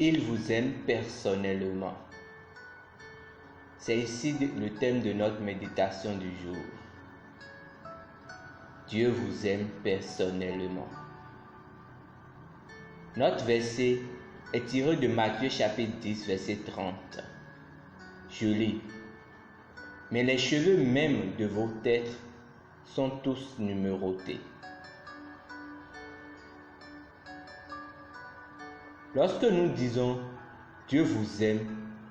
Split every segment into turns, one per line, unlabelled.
Il vous aime personnellement. C'est ici le thème de notre méditation du jour. Dieu vous aime personnellement. Notre verset est tiré de Matthieu chapitre 10, verset 30. Je lis. Mais les cheveux même de vos têtes sont tous numérotés. Lorsque nous disons Dieu vous aime,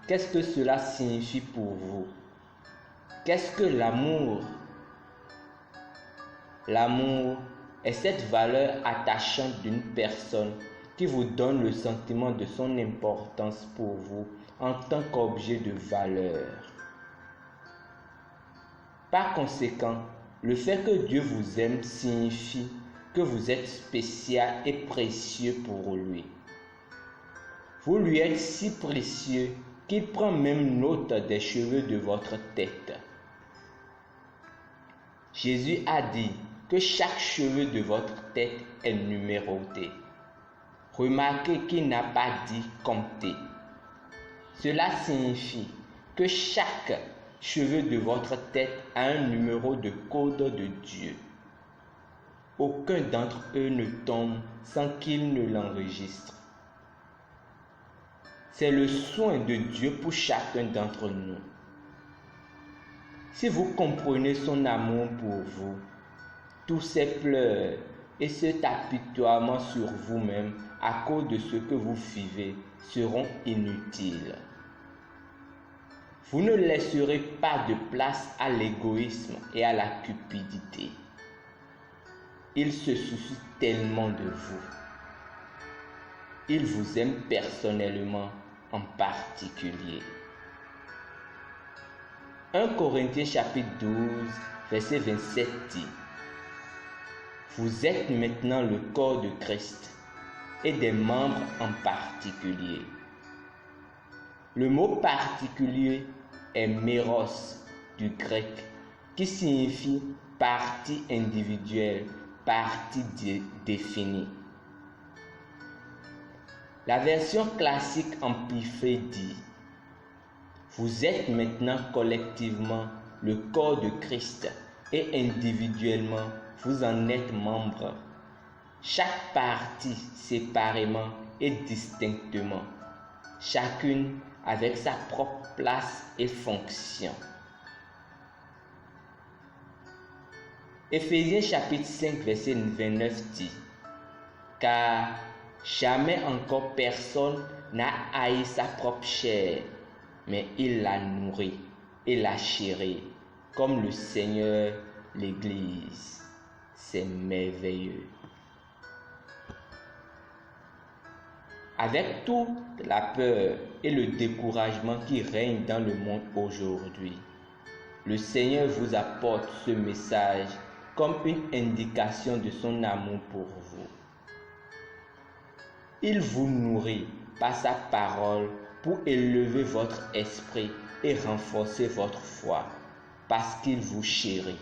qu'est-ce que cela signifie pour vous? Qu'est-ce que l'amour? L'amour est cette valeur attachante d'une personne qui vous donne le sentiment de son importance pour vous en tant qu'objet de valeur. Par conséquent, le fait que Dieu vous aime signifie que vous êtes spécial et précieux pour lui. Vous lui êtes si précieux qu'il prend même note des cheveux de votre tête. Jésus a dit que chaque cheveu de votre tête est numéroté. Remarquez qu'il n'a pas dit compter. Cela signifie que chaque cheveu de votre tête a un numéro de code de Dieu. Aucun d'entre eux ne tombe sans qu'il ne l'enregistre. C'est le soin de Dieu pour chacun d'entre nous. Si vous comprenez son amour pour vous, tous ces pleurs et cet apitoiement sur vous-même à cause de ce que vous vivez seront inutiles. Vous ne laisserez pas de place à l'égoïsme et à la cupidité. Il se soucie tellement de vous. Il vous aime personnellement en particulier. 1 Corinthiens chapitre 12, verset 27 dit: Vous êtes maintenant le corps de Christ et des membres en particulier. Le mot particulier est méros du grec qui signifie partie individuelle, partie définie. La version classique amplifiée dit: Vous êtes maintenant collectivement le corps de Christ et individuellement vous en êtes membre. Chaque partie séparément et distinctement, chacune avec sa propre place et fonction. Éphésiens chapitre 5 verset 29 dit: Car jamais encore personne n'a haï sa propre chair, mais il la nourrit et la chérit, comme le Seigneur l'Église. C'est merveilleux. Avec toute la peur et le découragement qui règnent dans le monde aujourd'hui, le Seigneur vous apporte ce message comme une indication de son amour pour vous. Il vous nourrit par sa parole pour élever votre esprit et renforcer votre foi, parce qu'il vous chérit.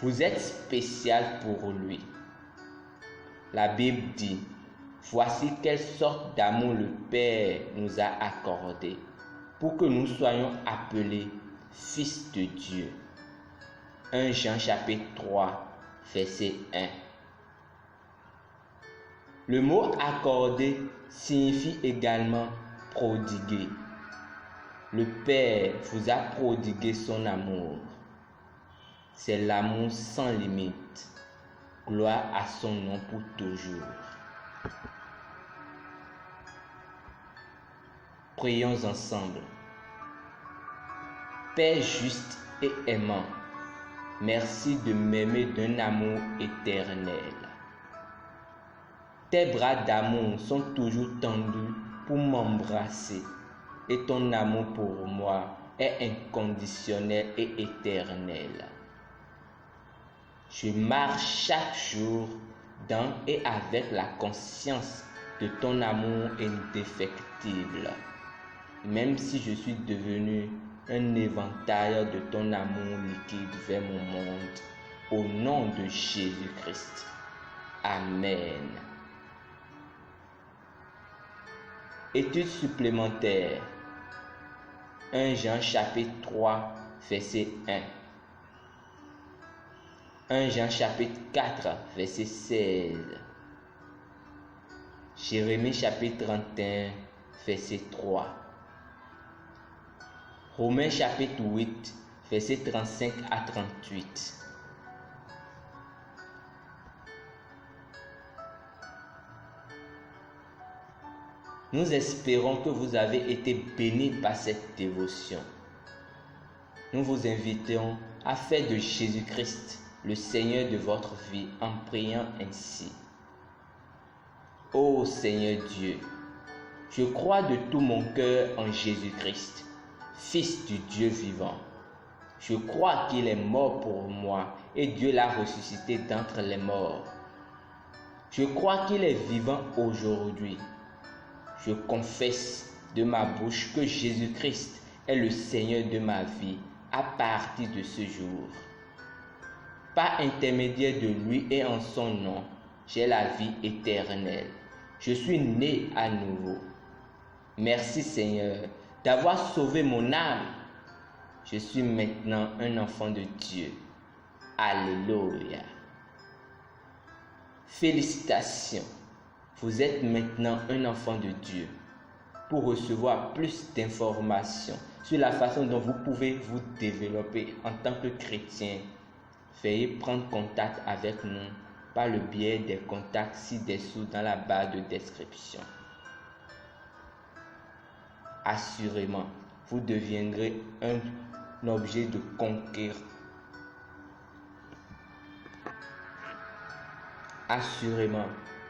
Vous êtes spécial pour lui. La Bible dit: Voici quelle sorte d'amour le Père nous a accordé, pour que nous soyons appelés fils de Dieu. 1 Jean chapitre 3, verset 1. Le mot accorder signifie également prodiguer. Le Père vous a prodigué son amour. C'est l'amour sans limite. Gloire à son nom pour toujours. Prions ensemble. Père juste et aimant, merci de m'aimer d'un amour éternel. Tes bras d'amour sont toujours tendus pour m'embrasser et ton amour pour moi est inconditionnel et éternel. Je marche chaque jour dans et avec la conscience de ton amour indéfectible, même si je suis devenu un éventail de ton amour liquide vers mon monde, au nom de Jésus-Christ. Amen. Étude supplémentaire. 1 Jean chapitre 3, verset 1. 1 Jean chapitre 4, verset 16. Jérémie chapitre 31, verset 3. Romains chapitre 8, verset 35 à 38. Nous espérons que vous avez été bénis par cette dévotion. Nous vous invitons à faire de Jésus-Christ le Seigneur de votre vie en priant ainsi. Ô Seigneur Dieu, je crois de tout mon cœur en Jésus-Christ, Fils du Dieu vivant. Je crois qu'il est mort pour moi et Dieu l'a ressuscité d'entre les morts. Je crois qu'il est vivant aujourd'hui. Je confesse de ma bouche que Jésus-Christ est le Seigneur de ma vie à partir de ce jour. Par intermédiaire de lui et en son nom, j'ai la vie éternelle. Je suis né à nouveau. Merci Seigneur d'avoir sauvé mon âme. Je suis maintenant un enfant de Dieu. Alléluia. Félicitations. Vous êtes maintenant un enfant de Dieu. Pour recevoir plus d'informations sur la façon dont vous pouvez vous développer en tant que chrétien, veuillez prendre contact avec nous par le biais des contacts ci-dessous dans la barre de description. Assurément, vous deviendrez un objet de conquête. Assurément,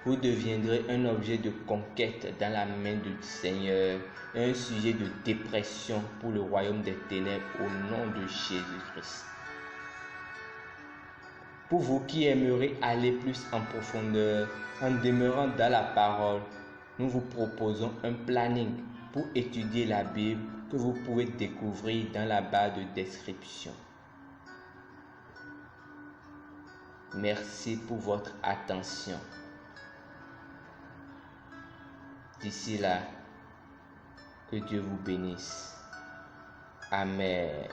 vous deviendrez un objet de conquête dans la main du Seigneur et un sujet de dépression pour le royaume des ténèbres au nom de Jésus-Christ. Pour vous qui aimeriez aller plus en profondeur en demeurant dans la parole, nous vous proposons un planning pour étudier la Bible que vous pouvez découvrir dans la barre de description. Merci pour votre attention. D'ici là, que Dieu vous bénisse. Amen.